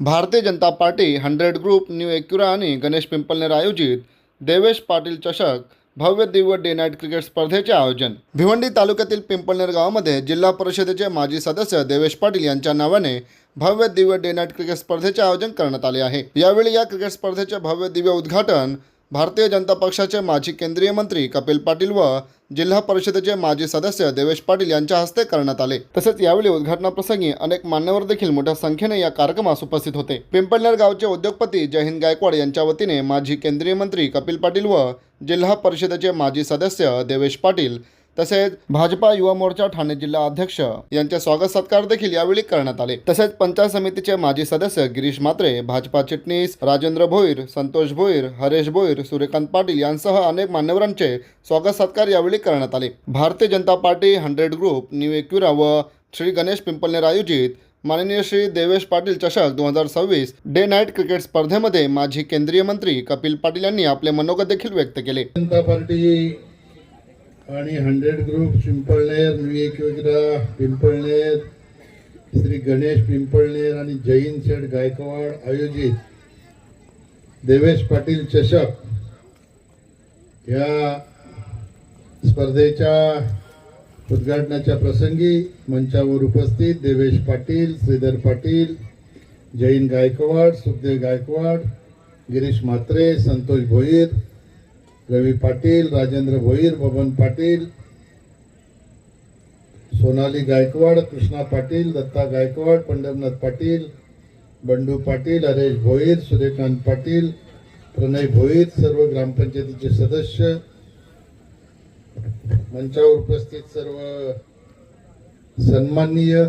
Bharatiya Janata party 100 group new एक्युरा आणि गणेश पिंपलनेर आयोजित देवेश पाटील चषक भव्य दिव्य डे नाईट क्रिकेट स्पर्धेचे आयोजन भिवंडी तालुक्यातील पिंपलनेर गावामध्ये जिल्हा परिषदेचे माजी सदस्य देवेश पाटील यांच्या नावाने भव्य दिव्य डे नाईट क्रिकेट स्पर्धेचे आयोजन करण्यात आले आहे। यावेळी या क्रिकेट स्पर्धेचे भव्य दिव्य उद्घाटन भारतीय जनता पक्षाचे माजी केंद्रीय मंत्री कपिल पाटील व जिल्हा परिषदेचे माजी सदस्य देवेश पाटील यांच्या हस्ते करण्यात आले। तसेच यावेळी उद्घाटनाप्रसंगी अनेक मान्यवर देखील मोठ्या संख्येने या कार्यक्रमास उपस्थित होते। पिंपळनेर गावचे उद्योगपती जयहिंद गायकवाड यांच्या वतीने माजी केंद्रीय मंत्री कपिल पाटील व जिल्हा परिषदेचे माजी सदस्य देवेश पाटील तसेच भाजपा युवा मोर्चा ठाणे जिल्हा अध्यक्ष यांचे स्वागत सत्कार देखील यावेळी करण्यात आले। तसेच पंचायत समितीचे माजी सदस्य गिरीश म्हात्रे, भाजपा चिटणीस राजेंद्र भोईर, संतोष भोईर, हरेश भोईर, सूर्यकांत पाटील यांसह अनेक मान्यवरांचे स्वागत सत्कार यावेळी करण्यात आले। Bharatiya Janata party 100 group new एक्युरा व श्री गणेश पिंपलनेर आयोजित माननीय श्री देवेश पाटील चषक 2026 डे नाईट क्रिकेट स्पर्धेमध्ये माजी केंद्रीय मंत्री कपिल पाटील यांनी आपले मनोगत देखील व्यक्त केले। जनता पार्टी आणि 100 ग्रुप पिंपळनेर, न्यू एक्युरा पिंपळनेर, श्री गणेश पिंपळनेर आणि जयहिंद शेठ गायकवाड आयोजित देवेश पाटील चषक या स्पर्धेच्या उद्घाटनाच्या प्रसंगी मंचावर उपस्थित देवेश पाटील, श्रीधर पाटील, जयहिंद गायकवाड, सुखदेव गायकवाड, गिरीश म्हात्रे, संतोष भोईर, रवी पाटील, राजेंद्र भोईर, बबन पाटील, सोनाली गायकवाड, कृष्णा पाटील, दत्ता गायकवाड, पंढरनाथ पाटील, बंडू पाटील, हरेश भोईर, सूर्यकांत पाटील, प्रणय भोईर, सर्व ग्रामपंचायतीचे सदस्य, मंचावर उपस्थित सर्व सन्माननीय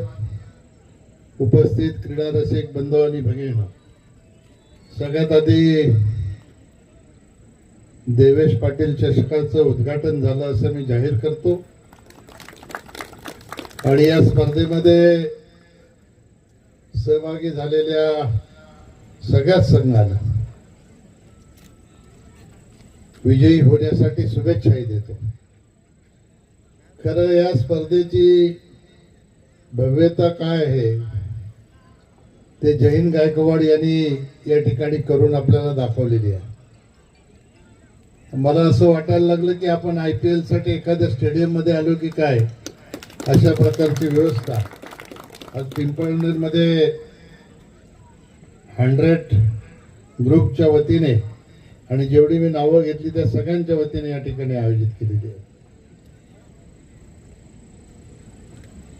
उपस्थित क्रीडा रसिक बंधू आणि भगिनी, सगळ्यात आधी देवेश पाटील चषकाचं उद्घाटन झालं असं मी जाहीर करतो आणि या स्पर्धेमध्ये सहभागी झालेल्या सगळ्याच संघाला विजयी होण्यासाठी शुभेच्छाही देतो। खरं या स्पर्धेची भव्यता काय आहे ते जयहिंद गायकवाड यांनी या ठिकाणी करून आपल्याला दाखवलेली आहे। मला असं वाटायला लागलं की आपण IPL साठी एखाद्या स्टेडियम मध्ये आलो की काय, अशा प्रकारची व्यवस्था आज पिंपळनेर मध्ये 100 ग्रुपच्या वतीने आणि जेवढी मी नावं घेतली त्या सगळ्यांच्या वतीने या ठिकाणी आयोजित केलेली आहे।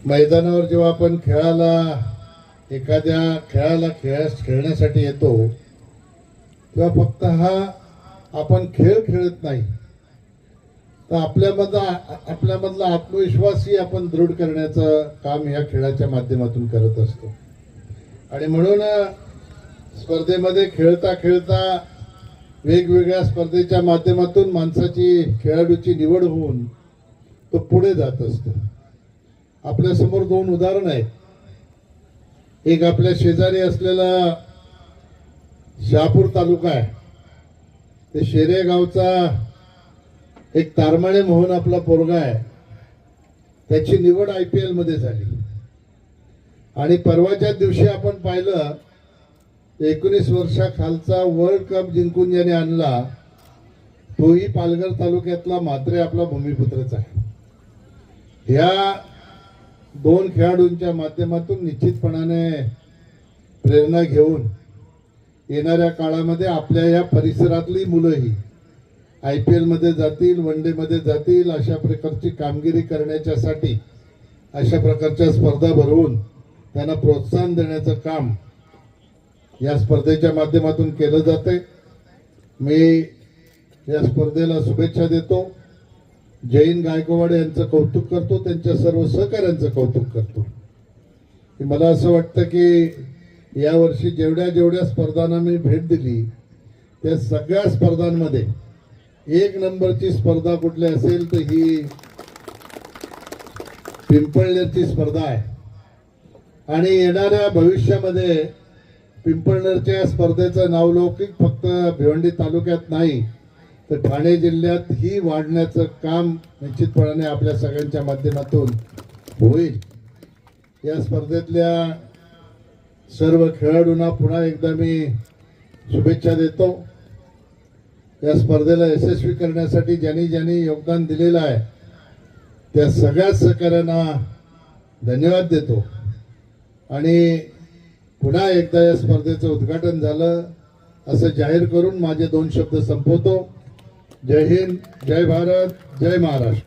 मैदानावर जेव्हा आपण एखाद्या खेळण्यासाठी येतो तेव्हा फक्त आपण खेळ खेळत नाही तर आपल्यामधला आत्मविश्वासही आपण दृढ करण्याचं काम या खेळाच्या माध्यमातून करत असतो आणि म्हणून स्पर्धेमध्ये खेळता खेळता वेगवेगळ्या स्पर्धेच्या माध्यमातून माणसाची खेळाडूची निवड होऊन तो पुढे जात असतो। आपल्या समोर 2 उदाहरण आहेत। एक आपल्या शेजारी असलेला शहापूर तालुका आहे, ते शेरे गावचा एक तारमाळे मोहन आपला पोरगा आहे, त्याची निवड IPL मध्ये झाली आणि परवाच्या दिवशी आपण पाहिलं 19 वर्षाखालचा वर्ल्ड कप जिंकून ज्याने आणला तोही पालघर तालुक्यातला म्हात्रे आपला भूमिपुत्रच आहे। ह्या 2 खेळाडूंच्या माध्यमातून निश्चितपणाने प्रेरणा घेऊन येणाऱ्या काळामध्ये आपल्या या परिसरातली मुलंही IPL मध्ये जातील, वन डे मध्ये जातील, अशा प्रकारची कामगिरी करण्याच्यासाठी अशा प्रकारच्या स्पर्धा भरवून त्यांना प्रोत्साहन देण्याचं काम या स्पर्धेच्या माध्यमातून केलं जाते। मी या स्पर्धेला शुभेच्छा देतो, जयहिंद गायकवाड यांचं कौतुक करतो, त्यांच्या सर्व सहकाऱ्यांचं कौतुक करतो। मला असं वाटतं की यावर्षी जेवढ्या स्पर्धांना मी भेट दिली त्या सगळ्या स्पर्धांमध्ये 1 नंबरची स्पर्धा कुठली असेल तर ही पिंपळनेरची स्पर्धा आहे आणि येणाऱ्या भविष्यामध्ये पिंपळनेरच्या स्पर्धेचं नावलौकिक फक्त भिवंडी तालुक्यात नाही तर ठाणे जिल्ह्यात ही वाढण्याचं काम निश्चितपणाने आपल्या सगळ्यांच्या माध्यमातून होईल। या स्पर्धेतल्या सर्व खेळाडूंना पुन्हा एकदा मी शुभेच्छा देतो. या स्पर्धेला यशस्वी करण्यासाठी ज्यांनी ज्यांनी योगदान दिलेलं आहे त्या सगळ्या सहकाऱ्यांना धन्यवाद देतो. आणि पुन्हा एकदा या स्पर्धेचं उद्घाटन झालं असं जाहीर करून माझे 2 शब्द संपवतो. जय हिंद, जय भारत, जय महाराष्ट्र.